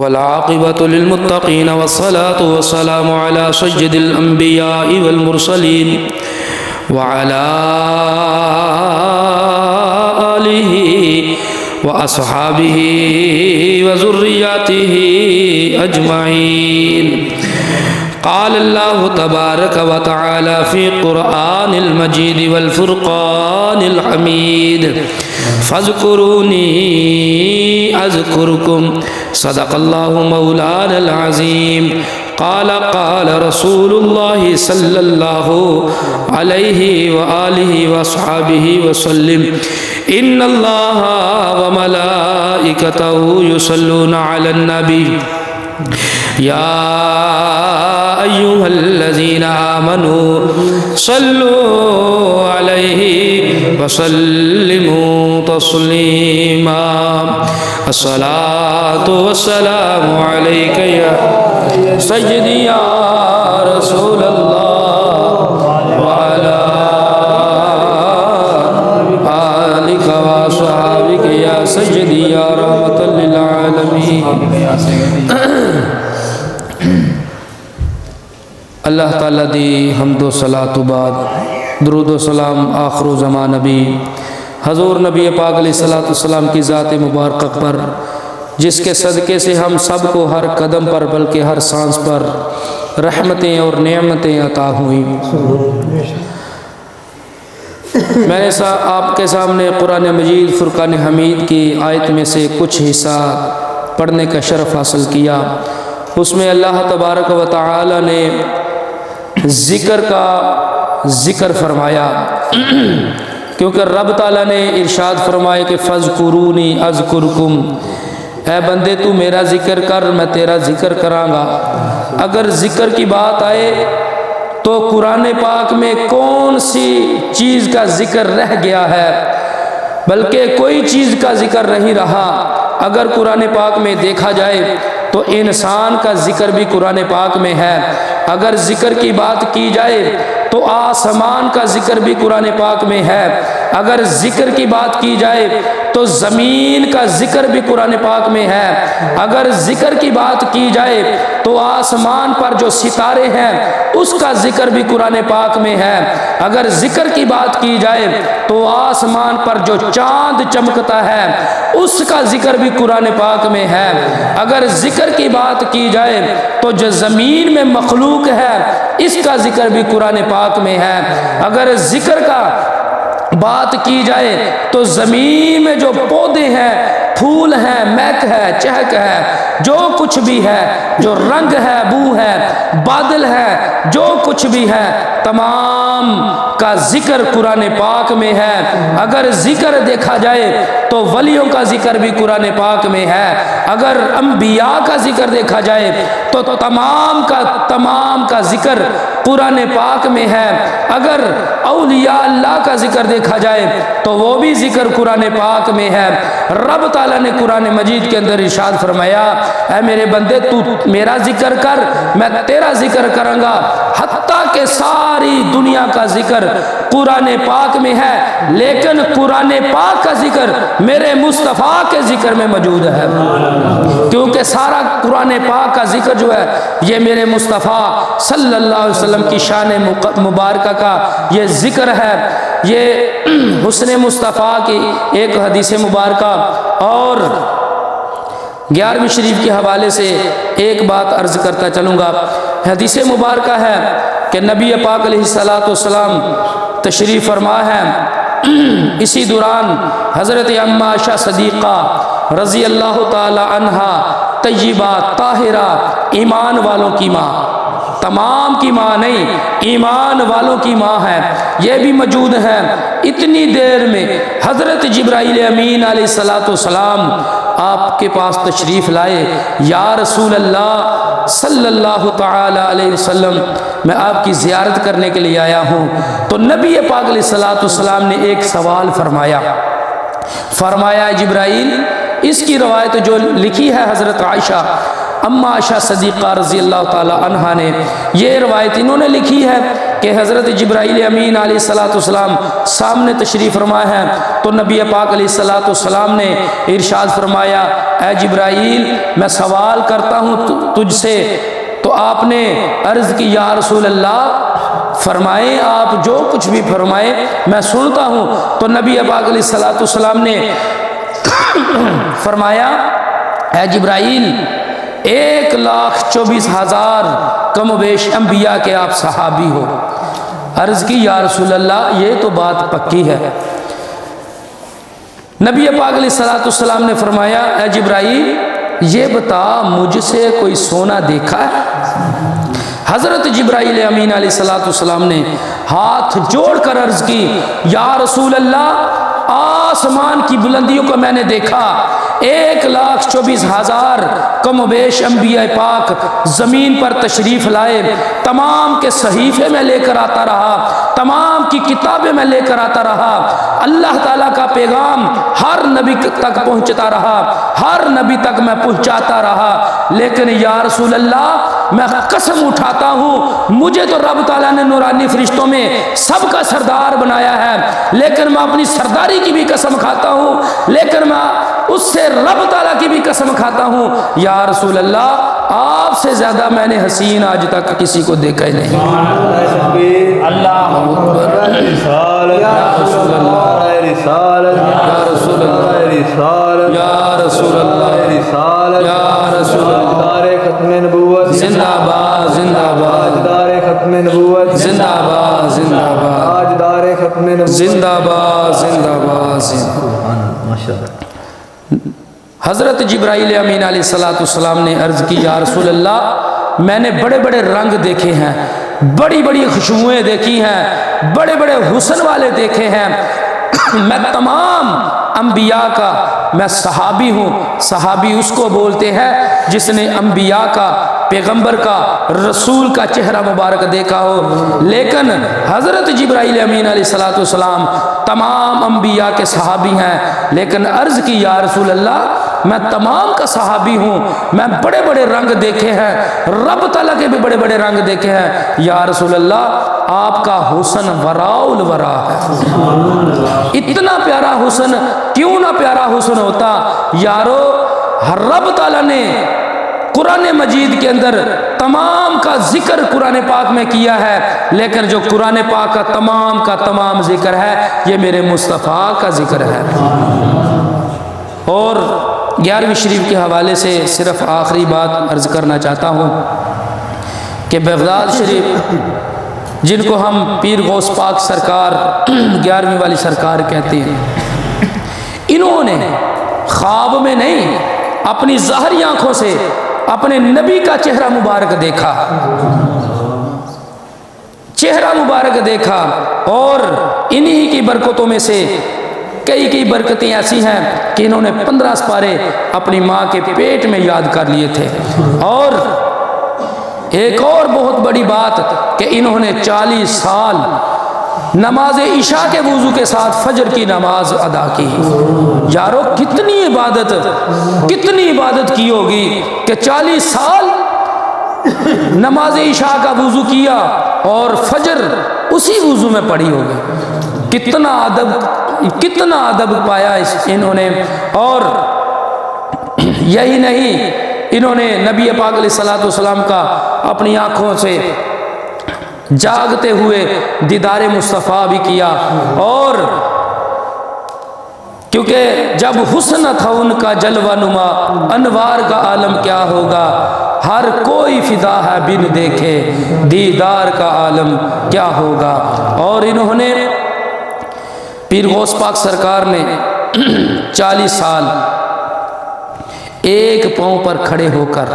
والعاقبة للمتقين والصلاة والسلام على سيد الأنبياء والمرسلين وعلى آله وأصحابه وذرياته أجمعين. قال الله تبارك وتعالى في القرآن المجيد والفرقان الحميد فاذكروني أذكركم صدق الله مولانا العظيم. قال رسول الله صلى الله عليه وآله وأصحابه وسلم إن الله وملائكته يصلون على النبي يا أيها الذين آمنوا صلوا عليه وسلموا تسليما. الصلاة والسلام عليك يا سيدي يا رسول الله وعلى آلك وصحبك يا سيدي يا رحمة للعالمين. اللہ تعالیٰ دی حمد و صلاۃ و بعد درود و سلام آخر و زمان نبی حضور نبی پاک علیہ الصلوۃ والسلام کی ذات مبارکہ پر، جس کے صدقے سے ہم سب کو ہر قدم پر بلکہ ہر سانس پر رحمتیں اور نعمتیں عطا ہوئیں. میں نے آپ کے سامنے قرآن مجید فرقان حمید کی آیت میں سے کچھ حصہ پڑھنے کا شرف حاصل کیا. اس میں اللہ تبارک و تعالی نے ذکر کا ذکر فرمایا، کیونکہ رب تعالیٰ نے ارشاد فرمایا کہ فَاذْكُرُونِي أَذْكُرْكُمْ، اے بندے تو میرا ذکر کر میں تیرا ذکر کراں گا. اگر ذکر کی بات آئے تو قرآن پاک میں کون سی چیز کا ذکر رہ گیا ہے؟ بلکہ کوئی چیز کا ذکر نہیں رہا. اگر قرآن پاک میں دیکھا جائے تو انسان کا ذکر بھی قرآن پاک میں ہے. اگر ذکر کی بات کی جائے تو آسمان کا ذکر بھی قرآن پاک میں ہے. اگر ذکر کی بات کی جائے تو زمین کا ذکر بھی قرآن پاک میں ہے. اگر ذکر کی بات کی جائے تو آسمان پر جو ستارے ہیں اس کا ذکر بھی قرآن پاک میں ہے. اگر ذکر کی بات کی جائے تو آسمان پر جو چاند چمکتا ہے اس کا ذکر بھی قرآن پاک میں ہے. اگر ذکر کی بات کی جائے تو جو زمین میں مخلوق ہے اس کا ذکر بھی قرآن پاک میں ہے. اگر ذکر کا بات کی جائے تو زمین میں جو پودے ہیں، پھول ہیں، مہک ہے، چہک ہے، جو کچھ بھی ہے، جو رنگ ہے، بو ہے، بادل ہے، جو کچھ بھی ہے، تمام کا ذکر قرآن پاک میں ہے. اگر ذکر دیکھا جائے تو ولیوں کا ذکر بھی قرآن پاک میں ہے. اگر انبیاء کا ذکر دیکھا جائے تو تمام کا ذکر قرآن پاک میں ہے. اگر اولیاء اللہ کا ذکر دیکھا جائے تو وہ بھی ذکر قرآن پاک میں ہے. رب تعالیٰ نے قرآن مجید کے اندر ارشاد فرمایا، اے میرے بندے تو میرا ذکر کر میں تیرا ذکر کروں گا. حتیٰ کہ ساری دنیا کا ذکر قرآن پاک میں ہے، لیکن قرآن پاک کا ذکر میرے مصطفیٰ کے ذکر میں موجود ہے. کیونکہ سارا قرآن پاک کا ذکر جو ہے یہ میرے مصطفیٰ صلی اللہ علیہ وسلم کی شان مبارکہ کا یہ ذکر ہے. یہ حسن مصطفیٰ کی ایک حدیث مبارکہ اور 11ویں شریف کے حوالے سے ایک بات عرض کرتا چلوں گا. حدیث مبارکہ ہے کہ نبی پاک علیہ السلام تشریف فرما ہے. اسی دوران حضرت اما عائشہ صدیقہ رضی اللہ تعالی عنہا طیبہ طاہرہ، ایمان والوں کی ماں، تمام کی ماں نہیں، ایمان والوں کی ماں ہے، یہ بھی موجود ہے. اتنی دیر میں حضرت جبرائیل امین علیہ السلام آپ کے پاس تشریف لائے. یا رسول اللہ صلی اللہ تعالی علیہ وسلم، میں آپ کی زیارت کرنے کے لیے آیا ہوں. تو نبی پاک علیہ السلام نے ایک سوال فرمایا جبرائیل، اس کی روایت جو لکھی ہے حضرت عائشہ اما عائشہ صدیقہ رضی اللہ تعالی عنہا نے، یہ روایت انہوں نے لکھی ہے کہ حضرت جبرائیل امین علیہ السلام سامنے تشریف فرما ہے تو نبی پاک علیہ السلام نے ارشاد فرمایا، اے جبرائیل میں سوال کرتا ہوں تجھ سے، تو آپ نے عرض کی یا رسول اللہ فرمائیں، آپ جو کچھ بھی فرمائیں میں سنتا ہوں۔ تو نبی پاک علیہ الصلوۃ والسلام نے فرمایا اے جبرائیل 1,24,000 کم و بیش انبیاء کے آپ صحابی ہو۔ عرض کی یا رسول اللہ یہ تو بات پکی ہے۔ نبی پاک علیہ الصلوۃ والسلام نے فرمایا اے جبرائیل یہ بتا مجھ سے کوئی سونا دیکھا ہے؟ حضرت جبرائیل امین علیہ الصلوۃ والسلام نے ہاتھ جوڑ کر عرض کی یا رسول اللہ آسمان کی بلندیوں کو میں نے دیکھا، 1,24,000 کم و بیش انبیاء پاک زمین پر تشریف لائے، تمام کے صحیفے میں لے کر آتا رہا، تمام کی کتابیں میں لے کر آتا رہا، اللہ تعالیٰ کا پیغام ہر نبی تک پہنچتا رہا، ہر نبی تک میں پہنچاتا رہا، لیکن یا رسول اللہ میں قسم اٹھاتا ہوں مجھے تو رب تعالیٰ نے نورانی فرشتوں میں سب کا سردار بنایا ہے، لیکن میں اپنی سرداری کی بھی قسم کھاتا ہوں، لیکن میں اس سے رب تعالیٰ کی بھی قسم کھاتا ہوں یا رسول اللہ آپ سے زیادہ میں نے حسین آج تک کسی کو دیکھا ہی نہیں۔ اللہ اکبر، یا رسول اللہ، یا رسول اللہ، یا رسول اللہ، یا رسول اللہ، ختم نبوت زندہ باد زندہ باد، ختم نبوت زندہ باد زندہ باد، ختم نبوت زندہ باد زندہ باد۔ حضرت جبرائیل امین علیہ الصلوۃ والسلام نے عرض کی یا رسول اللہ میں نے بڑے بڑے رنگ دیکھے ہیں، بڑی بڑی خوشبوئیں دیکھی ہیں، بڑے بڑے حسن والے دیکھے ہیں، میں تمام انبیاء کا میں صحابی ہوں۔ صحابی اس کو بولتے ہیں جس نے انبیاء کا، پیغمبر کا، رسول کا چہرہ مبارک دیکھا ہو، لیکن حضرت جبرائیل امین علیہ الصلوۃ والسلام تمام انبیاء کے صحابی ہیں، لیکن عرض کی یا رسول اللہ میں تمام کا صحابی ہوں، میں بڑے بڑے رنگ دیکھے ہیں، رب تعالیٰ کے بھی بڑے بڑے رنگ دیکھے ہیں، یا رسول اللہ آپ کا حسن وراء الورا ہے۔ اتنا پیارا حسن کیوں نہ پیارا حسن ہوتا یارو، رب تعالیٰ نے قرآن مجید کے اندر تمام کا ذکر قرآن پاک میں کیا ہے، لیکن جو قرآن پاک کا تمام ذکر ہے یہ میرے مصطفیٰ کا ذکر ہے۔ اور 11ویں شریف کے حوالے سے صرف آخری بات عرض کرنا چاہتا ہوں کہ بغداد شریف جن کو ہم پیر غوث پاک سرکار 11ویں والی سرکار کہتے ہیں، انہوں نے خواب میں نہیں اپنی ظاہری آنکھوں سے اپنے نبی کا چہرہ مبارک دیکھا، چہرہ مبارک دیکھا، اور انہی کی برکتوں میں سے کئی برکتیں ایسی ہیں کہ انہوں نے 15 سپارے اپنی ماں کے پیٹ میں یاد کر لیے تھے۔ اور ایک اور بہت بڑی بات کہ انہوں نے 40 سال نماز عشاء کے وضو کے ساتھ فجر کی نماز ادا کی۔ یارو کتنی عبادت کی ہوگی کہ 40 سال نماز عشاء کا وضو کیا اور فجر اسی وضو میں پڑھی ہوگی۔ کتنا ادب پایا انہوں نے۔ اور یہی نہیں، انہوں نے نبی پاک علیہ الصلوۃ والسلام کا اپنی آنکھوں سے جاگتے ہوئے دیدار مصطفیٰ بھی کیا، اور کیونکہ جب حسن تھا ان کا جلوہ نما، انوار کا عالم کیا ہوگا، ہر کوئی فدا ہے بن دیکھے دیدار کا عالم کیا ہوگا۔ اور انہوں نے پیر غوث پاک سرکار نے 40 سال ایک پاؤں پر کھڑے ہو کر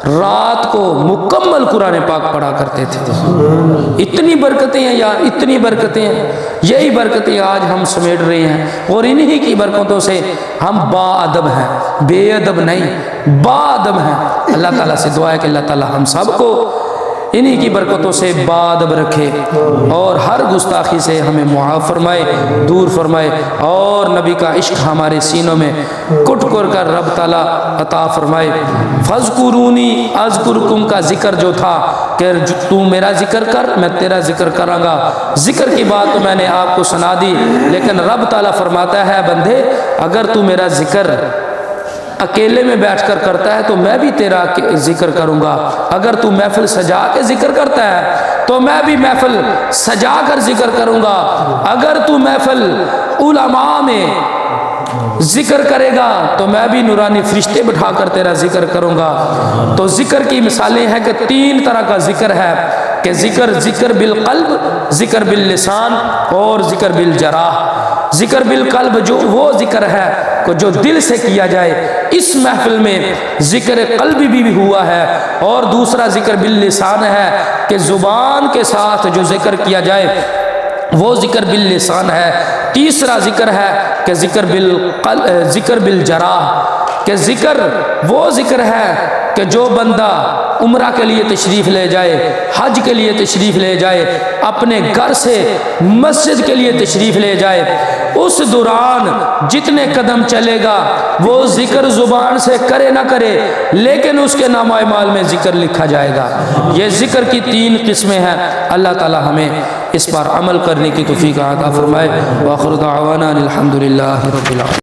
رات کو مکمل قرآن پاک پڑھا کرتے تھے۔ اتنی برکتیں ہیں یار، اتنی برکتیں ہیں، یہی برکتیں آج ہم سمیٹ رہے ہیں، اور انہی کی برکتوں سے ہم با ادب ہیں، بے ادب نہیں، با ادب ہیں۔ اللہ تعالیٰ سے دعا ہے کہ اللہ تعالیٰ ہم سب کو انہی کی برکتوں سے بادب رکھے اور ہر گستاخی سے ہمیں معاف فرمائے، دور فرمائے، اور نبی کا عشق ہمارے سینوں میں کٹ کر رب تعالیٰ عطا فرمائے۔ فَاذْكُرُونِي أَذْكُرْكُمْ کا ذکر جو تھا کہ تو میرا ذکر کر میں تیرا ذکر کراں گا، ذکر کی بات تو میں نے آپ کو سنا دی، لیکن رب تعالیٰ فرماتا ہے بندے اگر تو میرا ذکر اکیلے میں بیٹھ کر کرتا ہے تو میں بھی تیرا ذکر کروں گا، اگر تو محفل سجا کے ذکر کرتا ہے تو میں بھی محفل سجا کر ذکر کروں گا، اگر تو محفل علماء میں ذکر کرے گا تو میں بھی نورانی فرشتے بٹھا کر تیرا ذکر کروں گا۔ تو ذکر کی مثالیں ہیں کہ 3 طرح کا ذکر ہے، کہ ذکر بالقلب، ذکر باللسان اور ذکر بالجراح۔ ذکر بالقلب جو وہ ذکر ہے کہ جو دل سے کیا جائے، اس محفل میں ذکر قلبی بھی ہوا ہے، اور دوسرا ذکر باللسان ہے کہ زبان کے ساتھ جو ذکر کیا جائے وہ ذکر باللسان ہے۔ تیسرا ذکر ہے کہ ذکر بالجراح، کہ ذکر وہ ذکر ہے کہ جو بندہ عمرہ کے لیے تشریف لے جائے، حج کے لیے تشریف لے جائے، اپنے گھر سے مسجد کے لیے تشریف لے جائے، اس دوران جتنے قدم چلے گا وہ ذکر زبان سے کرے نہ کرے لیکن اس کے نامہ اعمال میں ذکر لکھا جائے گا۔ یہ ذکر کی 3 قسمیں ہیں۔ اللہ تعالی ہمیں اس پر عمل کرنے کی توفیق عطا فرمائے۔ وآخر دعوانا الحمدللہ رب العالمین۔